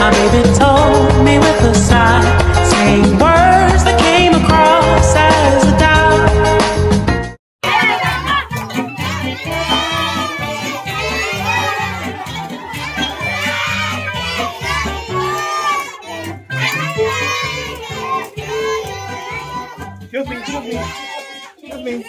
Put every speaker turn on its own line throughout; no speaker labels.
My baby told me with a sigh, saying words that came across as a doubt.
Excuse me.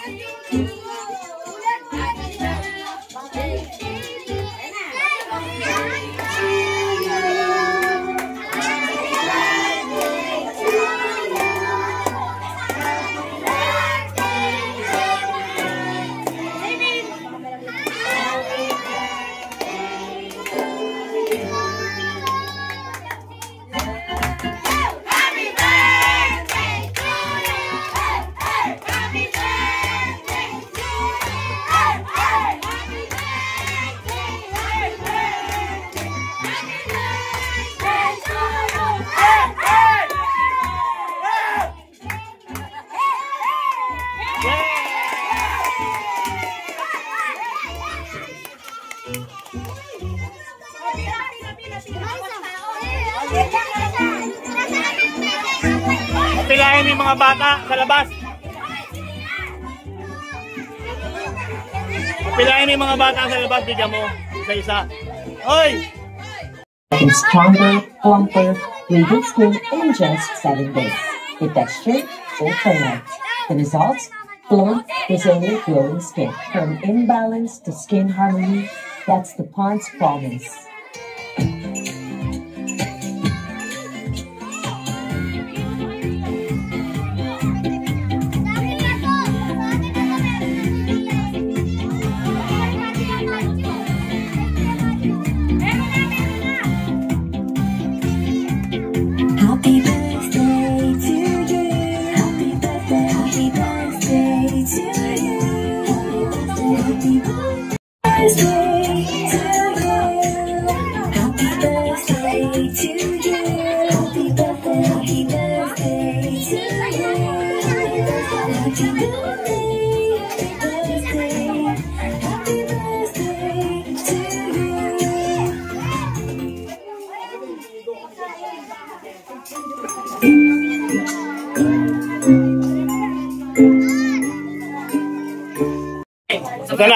Pilahin yung mga bata sa labas. Pilahin yung mga bata sa labas, bigyan mo isa-isa. Hoy!
Stronger, plumper, radiant skin in just 7 days. The texture, full toner. The results, plump, resilient, glowing skin. From imbalance to skin harmony, that's the Pond's promise.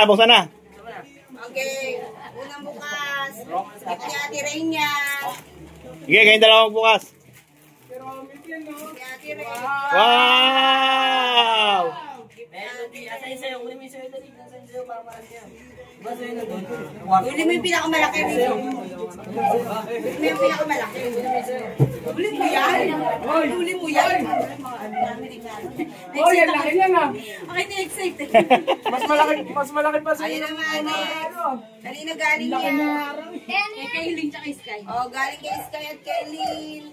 Buksan na.
Okay, unang bukas. Niya, tirahin niya.
Sige, kayong dalawang bukas. Wow!
Uli mo yung pinakamalaki. Uli mo yung pinakamalaki. Uli mo yan. Uli mo yan.
Oh, yan laki niya na.
Okay, na-excited.
Mas malaki pa sa
Ayun naman eh. Kanina galing yan. Kay Kaylin tsaka Sky. Oh, galing kay Sky at Kaylin.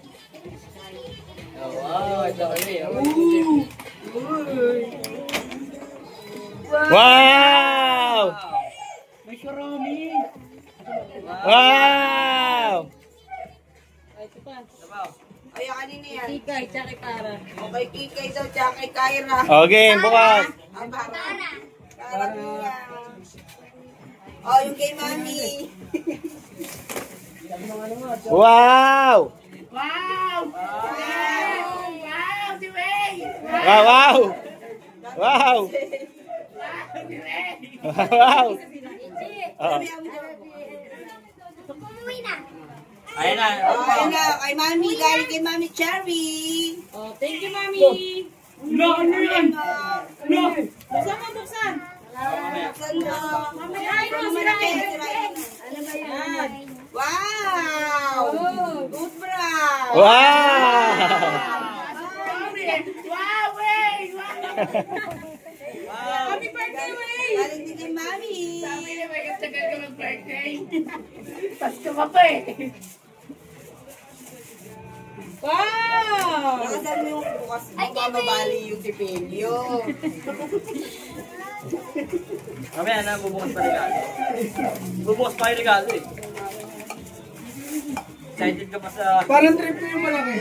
Wow, ito kami.
Wow!
May karami.
Wow!
Ay, kanina yan.
Kikay, tsaka para.
Okay, Kikay daw, tsaka kay Kyra.
Okay, bukas.
Kyra niya. Oh, yung kay Mami.
Wow!
Wow! Wow, si Ray!
Wow! Wow! Wow! Wow!
Ayan na.
Ayun na, kay Mami. Galing kay Mami Cherry.
Oh, thank you, Mami.
No, ano yan? No!
Buksan mo, buksan.
Buksan mo.
Mamaya,
Ano malaki? Ano ba yan? Wow! Good brown!
Wow!
Wow, Wayne! Happy birthday, Wayne! Galing din kay Mami.
Sabi niya, may katagal ka mag-birthday. Pasko ka pa eh.
Wow! Nakasal mo yung bukas mababali yung tipilyo.
Mamaya na, bubukas pa regalo. Bubukas pa yung regalo eh. Excited ka pa sa... Parang trip ko yung malaki.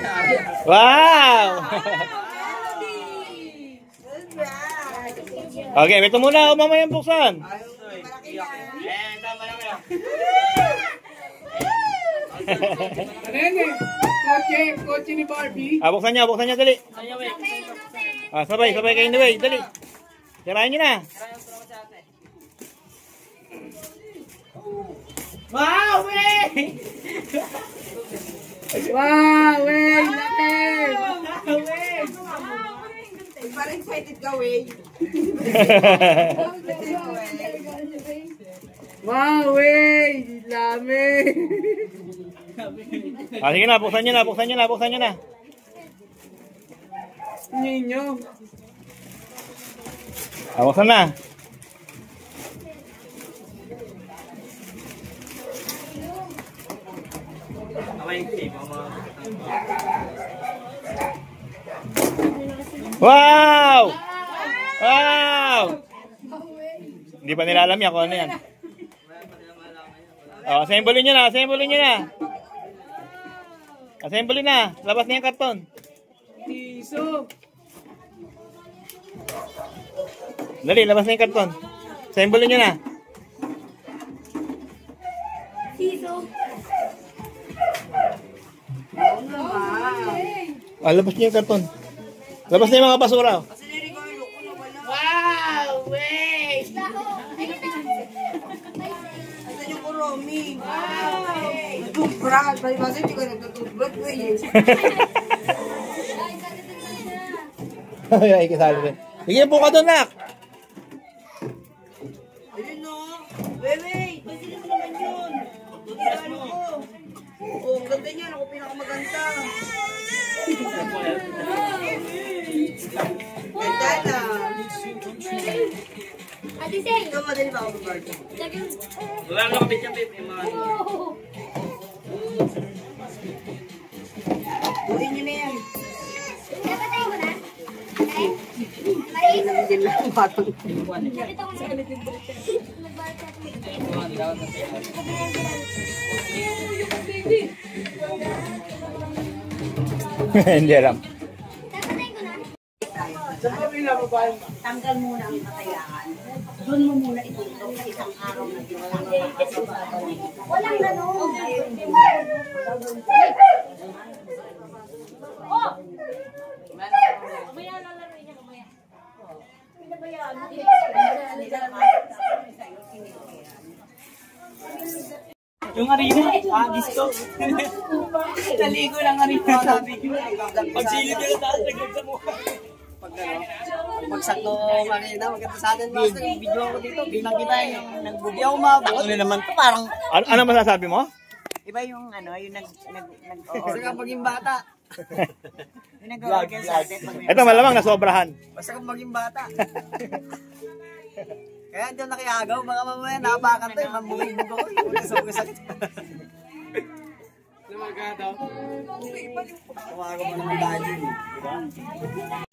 Wow! Okay, ito muna. Mamaya buksan.
Malaki yan.
Eh, tama lang yan.
Kotse ni Barbie.
Buksan niyo, dali.
Sa'yo, wait.
Sabay kayo in the way, dali. Tirahin niyo na.
Wow, wey! Wow, wey! Laki!
Parang excited ka, wey.
Wow, wey! Lami!
Sige na, buksan niyo na.
Ninyo.
Buksan na. Wow! Hindi pa nila alam yan kung ano yan. Assemble nyo na. Assemble na. Labas na yung karton.
Piso.
Dali, labas na yung karton. Assemble nyo na. Labas nyo yung karton. Labas na yung mga basura.
Wow, wey!
Asan yung kuromi? Nagtutbrad. Palibasa, hindi ka nagtutbrad, wey.
Ay, kasali rin. Sige po ka doon, nak.
Ayun, no? Wey, kasi naman yun. Tutulalo ko. Oh, ang ganda niyan. Ako pinakamaganda. Ganda na. Ikaw, madali ba ako mag-party?
Wala na kapit yung babe. Yung mga
Buuin nyo na yan.
Hindi alam.
Tanggal muna ang katayangan. Doon mo muna itulong sa isang araw na walang ganun.
yung arena, gusto. Naligo lang arena, sabi ko. Pagsilip nila tayo, naglag sa mukha.
Pagsak no kanina, maganda sa atin master, yung video ko dito, bilang kita yung nagbubi ako mabot. Ano naman to, parang
Ano masasabi mo?
iba yung ano, yung
Basta ka maging bata.
yung nag-organ sa atin.
Ito malamang nasobrahan.
Basta ka maging bata. Kaya hindi ako nakiagaw, baka mamaya napakan tayo, mamulibog ako. Sakit. Tumagaw mo ng daddy.